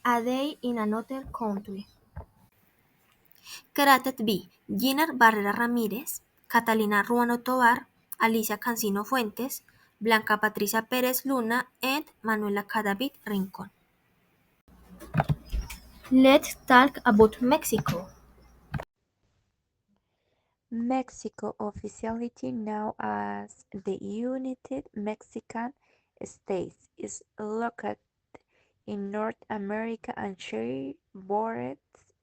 A Day in Another Country. Created by Giner Barrera Ramírez, Catalina Ruano Tovar, Alicia Cancino Fuentes, Blanca Patricia Pérez Luna, and Manuela Cadavid Rincón. Let's talk about Mexico. Mexico, officially known as the United Mexican States, is located in North America and shares borders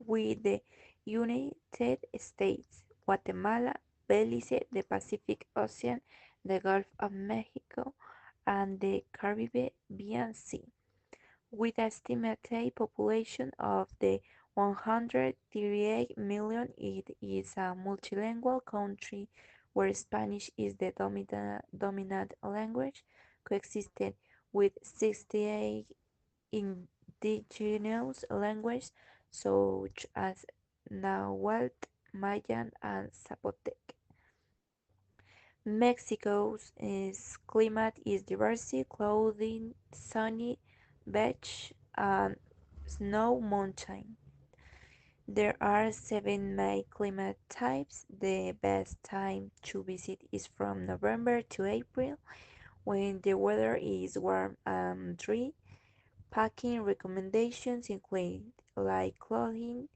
with the United States, Guatemala, Belize, the Pacific Ocean, the Gulf of Mexico, and the Caribbean Sea. With an estimated population of the 138 million, it is a multilingual country where Spanish is the dominant language, coexisting with 68 indigenous languages such as Nahuatl, Mayan, and Zapotec. Mexico's climate is diverse, including sunny beach and snow mountain. There are seven main climate types. The best time to visit is from November to April, when the weather is warm and dry. Packing recommendations include light clothing,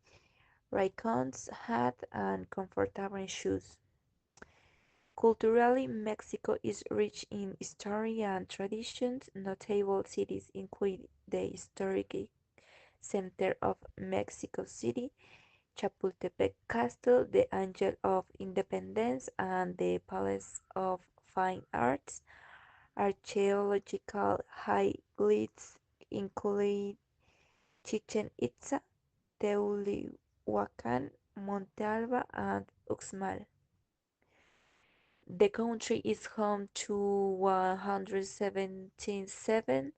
raincoats, hat, and comfortable shoes. Culturally, Mexico is rich in history and traditions. Notable cities include the historic center of Mexico City, Chapultepec Castle, the Angel of Independence, and the Palace of Fine Arts. Archaeological highlights include Chichen Itza, Teotihuacan, Monte Alba, and Uxmal. The country is home to 177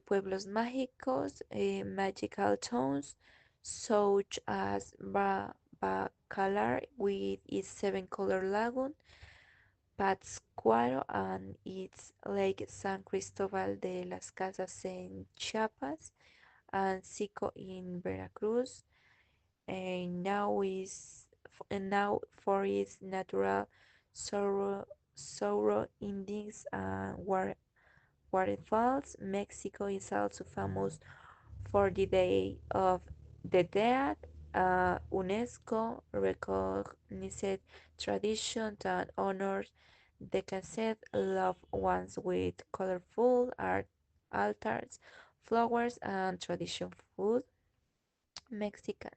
pueblos mágicos, magical towns, such as Bacalar with its seven-color lagoon, Pátzcuaro and its Lake San Cristobal de las Casas in Chiapas, and Zico in Veracruz, and now for its natural surroundings and waterfalls. Mexico is also famous for the Day of the Dead, UNESCO recognized tradition that honors deceased loved ones with colorful art altars, flowers, and traditional food. Mexican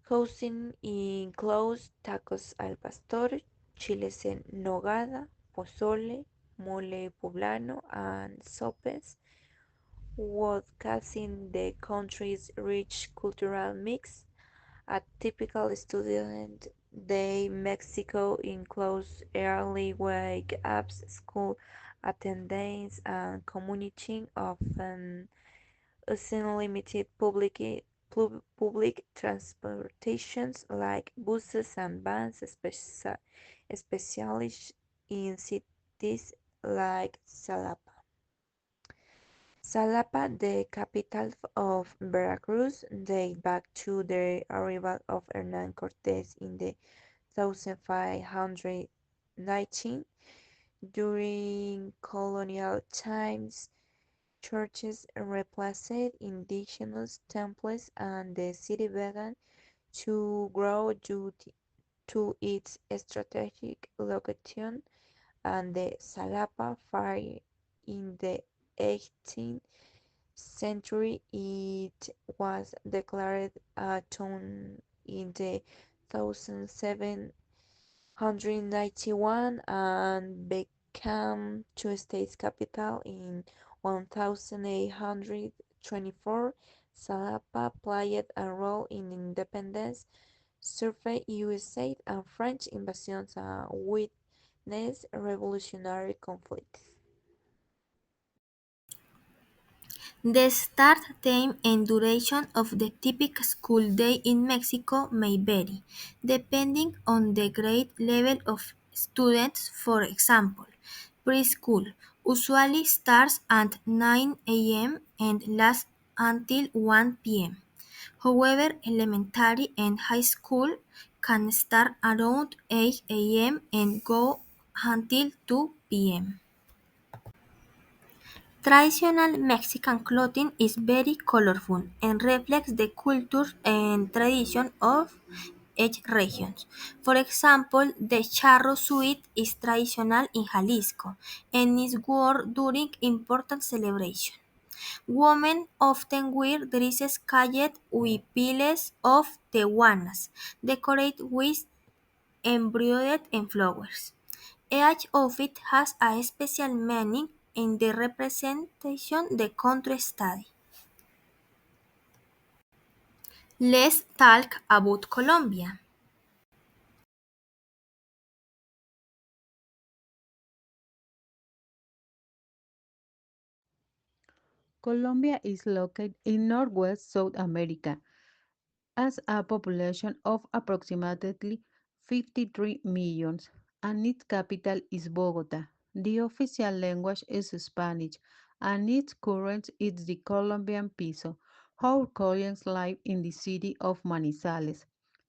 cuisine includes tacos al pastor, chiles en nogada, pozole, mole poblano, and sopes, showcasing the country's rich cultural mix. A typical student day in Mexico includes early wake-ups, school attendance, and commuting, often using limited public transportations like buses and vans, especially in cities like Jalapa. Jalapa, the capital of Veracruz, dates back to the arrival of Hernán Cortés in the 1519. During colonial times, churches replaced indigenous temples and the city began to grow due to its strategic location, and the Jalapa fire in the 18th century. It was declared a town in the 1791 and became two states capital in 1824. Jalapa played a role in independence struggle, USA and French invasions, and witnessed revolutionary conflicts. The start time and duration of the typical school day in Mexico may vary, depending on the grade level of students. For example, preschool usually starts at 9 a.m. and lasts until 1 p.m. However, elementary and high school can start around 8 a.m. and go until 2 p.m. Traditional Mexican clothing is very colorful and reflects the culture and tradition of each region. For example, the charro suit is traditional in Jalisco and is worn during important celebrations. Women often wear dresses colored with piles of tehuanas, decorated with embroidered and flowers. Each outfit has a special meaning in the representation the country study. Let's talk about Colombia. Colombia is located in northwest South America, has a population of approximately 53 million, and its capital is Bogota. The official language is Spanish, and its currency is the Colombian peso. Our Colombians live in the city of Manizales,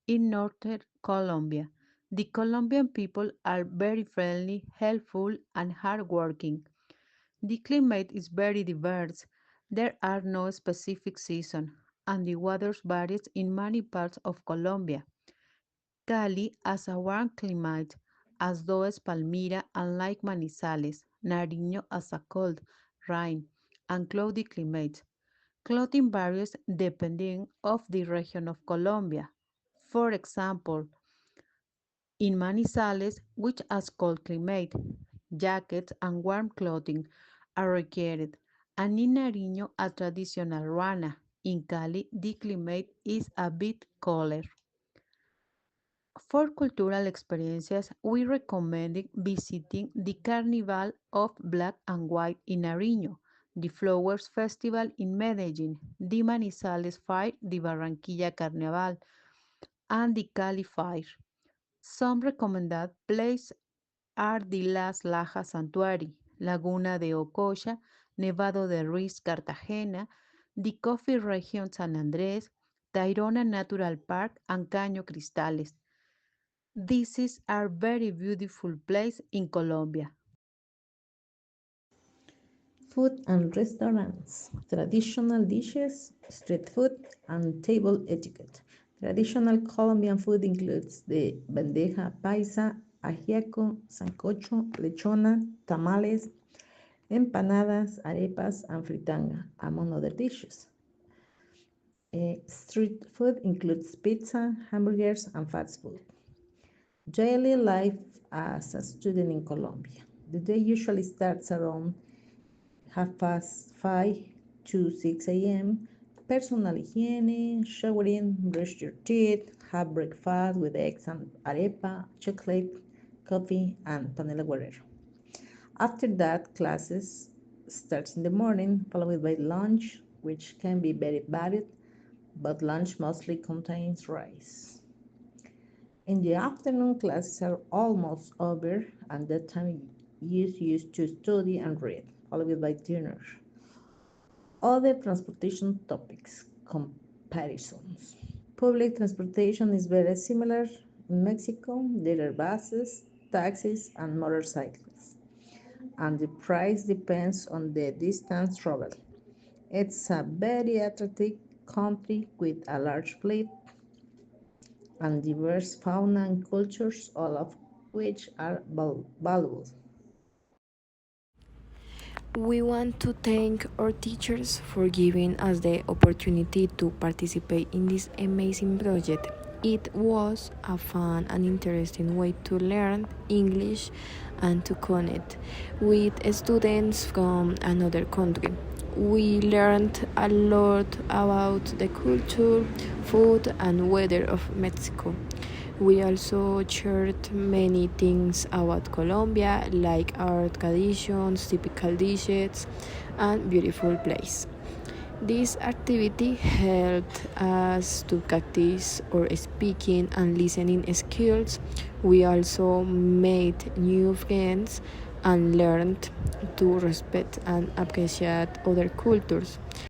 in northern Colombia. The Colombian people are very friendly, helpful, and hardworking. The climate is very diverse. There are no specific seasons, and the weather varies in many parts of Colombia. Cali has a warm climate, as does Palmira and like Manizales. Nariño has a cold, rain, and cloudy climate. Clothing varies depending of the region of Colombia. For example, in Manizales, which has cold climate, jackets and warm clothing are required, and in Nariño, a traditional ruana. In Cali, the climate is a bit cooler. For cultural experiences, we recommend visiting the Carnival of Black and White in Nariño, the Flowers Festival in Medellin, the Manizales Fair, the Barranquilla Carnival, and the Cali Fair. Some recommended places are the Las Lajas Sanctuary, Laguna de Ococha, Nevado de Ruiz Cartagena, the Coffee Region San Andrés, Tayrona Natural Park, and Caño Cristales. These are very beautiful places in Colombia. Food and restaurants, traditional dishes, street food, and table etiquette. Traditional Colombian food includes the bandeja paisa, ajiaco, sancocho, lechona, tamales, empanadas, arepas, and fritanga, among other dishes. Street food includes pizza, hamburgers, and fast food. Daily life as a student in Colombia. The day usually starts around 5:30 to 6 a.m. Personal hygiene, showering, brush your teeth, have breakfast with eggs and arepa, chocolate, coffee, and panela guerrero. After that, classes starts in the morning, followed by lunch, which can be very varied, but lunch mostly contains rice. In the afternoon, classes are almost over, and that time is used to study and read, followed by dinner. Other transportation topics, comparisons. Public transportation is very similar in Mexico. There are buses, taxis, and motorcycles, and the price depends on the distance traveled. It's a very attractive country with a large fleet and diverse fauna and cultures, all of which are valuable. We want to thank our teachers for giving us the opportunity to participate in this amazing project. It was a fun and interesting way to learn English and to connect with students from another country. We learned a lot about the culture, food, and weather of Mexico. We also shared many things about Colombia, like our traditions, typical dishes, and beautiful place. This activity helped us to practice our speaking and listening skills. We also made new friends and learned to respect and appreciate other cultures.